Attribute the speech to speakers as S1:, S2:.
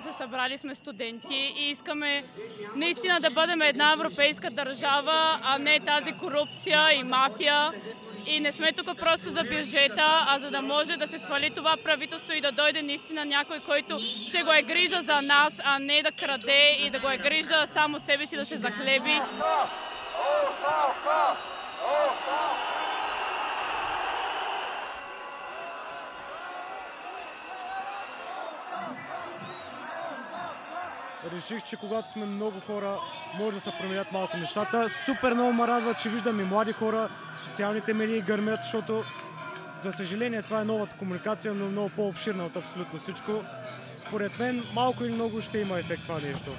S1: сме се събрали, сме студенти и искаме наистина да бъдем една европейска държава, а не тази корупция и мафия. И не сме тук просто за бюджета, а за да може да се свали това правителство и да дойде наистина някой, който ще го е грижа за нас, а не да краде и да го е грижа само себе си да се захлеби.
S2: Реших, че когато сме много хора, може да се променят малко нещата. Супер много ме радва, че виждам и млади хора, социалните медии гърмят, защото за съжаление това е новата комуникация, но много по-обширна от абсолютно всичко. Според мен малко или много ще има ефект това нещо.